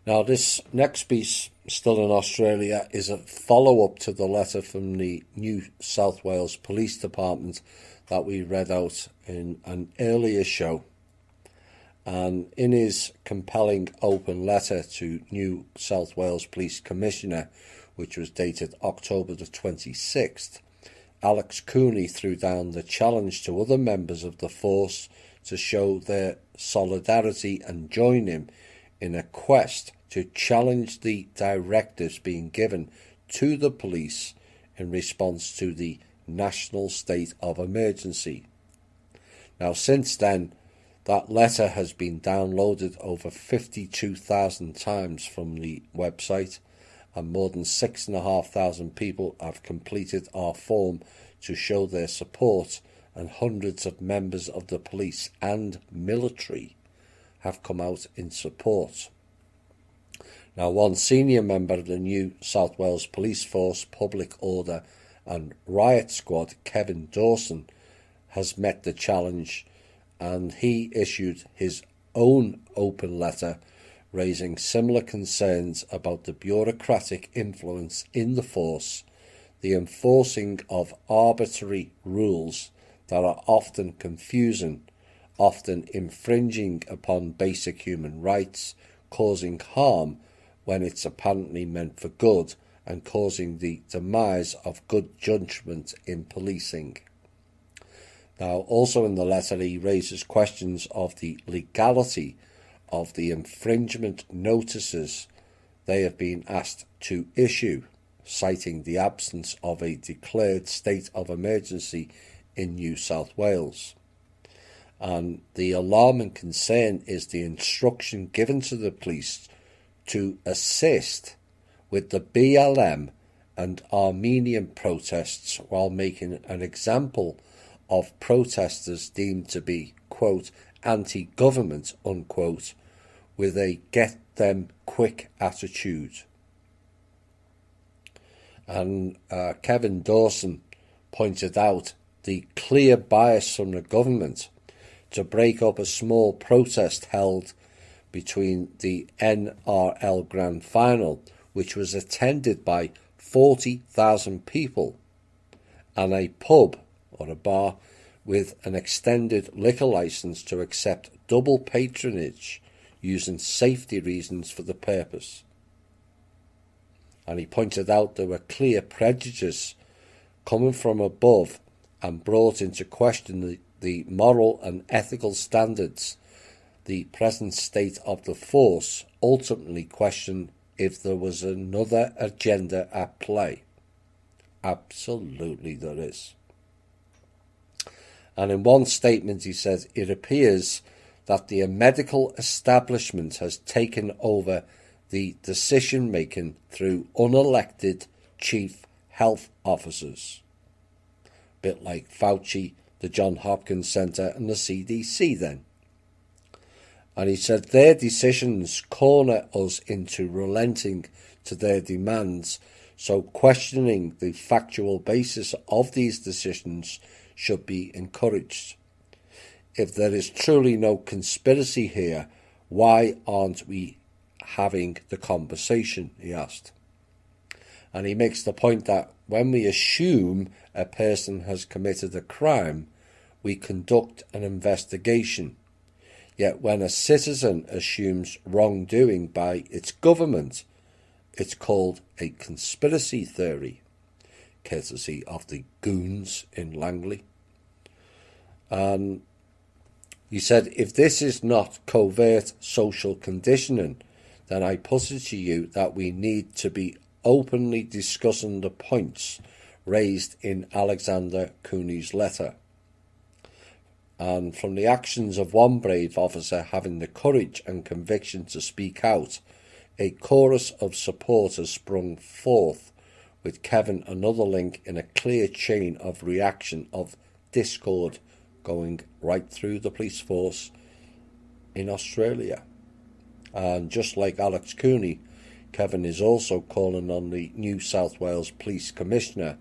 Now, this next piece, still in Australia, is a follow-up to the letter from the New South Wales Police Department that we read out in an earlier show. And in his compelling open letter to New South Wales Police Commissioner, which was dated October the 26th, Alex Cooney threw down the challenge to other members of the force to show their solidarity and join him in a quest to challenge the directives being given to the police in response to the national state of emergency. Now, since then, that letter has been downloaded over 52,000 times from the website, and more than 6,500 people have completed our form to show their support, and hundreds of members of the police and military have come out in support. Now, one senior member of the New South Wales Police Force Public Order and Riot Squad, Kevin Dawson, has met the challenge, and he issued his own open letter raising similar concerns about the bureaucratic influence in the force, the enforcing of arbitrary rules that are often confusing, often infringing upon basic human rights, causing harm when it's apparently meant for good, and causing the demise of good judgment in policing. Now, also in the letter, he raises questions of the legality of the infringement notices they have been asked to issue, citing the absence of a declared state of emergency in New South Wales. And the alarming concern is the instruction given to the police to assist with the BLM and Armenian protests while making an example of protesters deemed to be, quote, anti-government, unquote, with a get-them-quick attitude. And Kevin Dawson pointed out the clear bias from the government to break up a small protest held between the NRL Grand Final, which was attended by 40,000 people, and a pub or a bar with an extended liquor license to accept double patronage using safety reasons for the purpose. And he pointed out there were clear prejudices coming from above and brought into question the moral and ethical standards. The present state of the force ultimately questioned if there was another agenda at play. Absolutely there is. And in one statement he says, it appears that the medical establishment has taken over the decision-making through unelected chief health officers. A bit like Fauci, the Johns Hopkins Centre and the CDC then. And he said their decisions corner us into relenting to their demands, so questioning the factual basis of these decisions should be encouraged. If there is truly no conspiracy here, why aren't we having the conversation, he asked. And he makes the point that when we assume a person has committed a crime, we conduct an investigation. Yet when a citizen assumes wrongdoing by its government, it's called a conspiracy theory, courtesy of the goons in Langley. And he said, if this is not covert social conditioning, then I put it to you that we need to be openly discussing the points raised in Alexander Cooney's letter. And from the actions of one brave officer having the courage and conviction to speak out, a chorus of supporters sprung forth, with Kevin another link in a clear chain of reaction of discord going right through the police force in Australia. And just like Alex Cooney, Kevin is also calling on the New South Wales Police Commissioner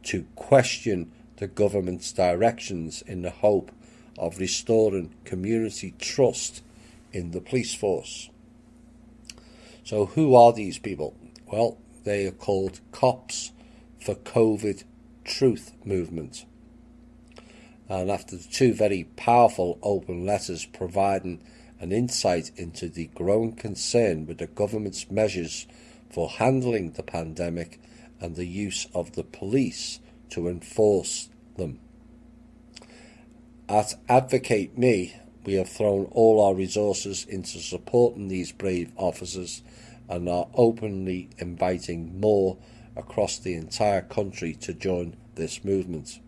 to question the government's directions in the hope of restoring community trust in the police force. So who are these people? Well, they are called Cops for COVID Truth Movement. And after the two very powerful open letters providing an insight into the growing concern with the government's measures for handling the pandemic and the use of the police to enforce them. At Advocate Me, we have thrown all our resources into supporting these brave officers and are openly inviting more across the entire country to join this movement.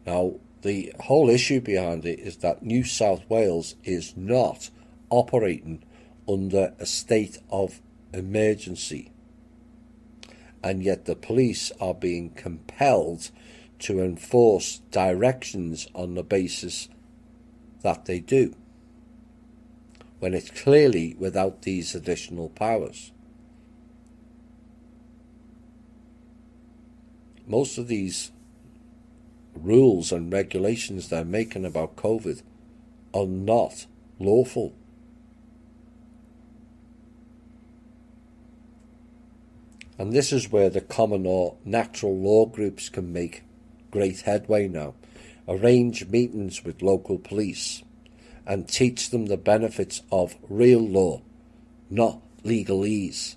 Now, the whole issue behind it is that New South Wales is not operating under a state of emergency, and yet the police are being compelled to enforce directions on the basis that they do, when it's clearly without these additional powers. Most of these rules and regulations they're making about COVID are not lawful. And this is where the common or natural law groups can make great headway now. Arrange meetings with local police and teach them the benefits of real law, not legalese.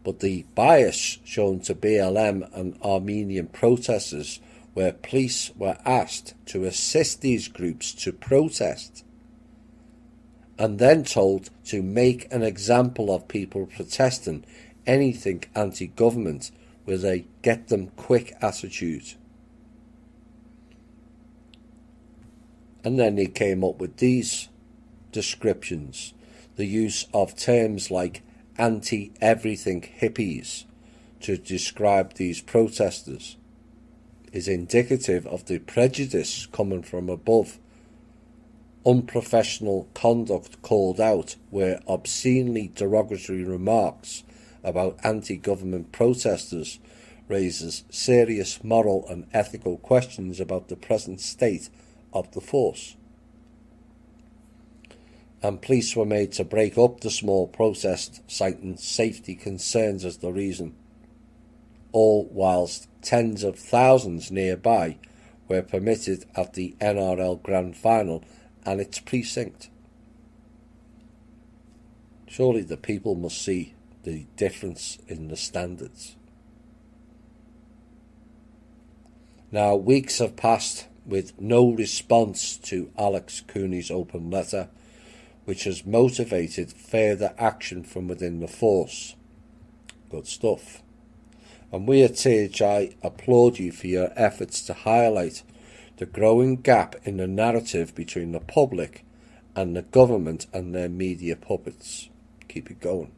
But the bias shown to BLM and Armenian protesters, where police were asked to assist these groups to protest and then told to make an example of people protesting anything anti-government with a get-them-quick attitude. And then he came up with these descriptions. The use of terms like anti-everything hippies to describe these protesters is indicative of the prejudice coming from above. Unprofessional conduct called out where obscenely derogatory remarks about anti-government protesters raises serious moral and ethical questions about the present state of the force. And police were made to break up the small protest, citing safety concerns as the reason, all whilst tens of thousands nearby were permitted at the NRL Grand Final and its precinct. Surely the people must see the difference in the standards. Now, weeks have passed with no response to Alex Cooney's open letter, which has motivated further action from within the force. Good stuff. And we at THI applaud you for your efforts to highlight the growing gap in the narrative between the public and the government and their media puppets. Keep it going.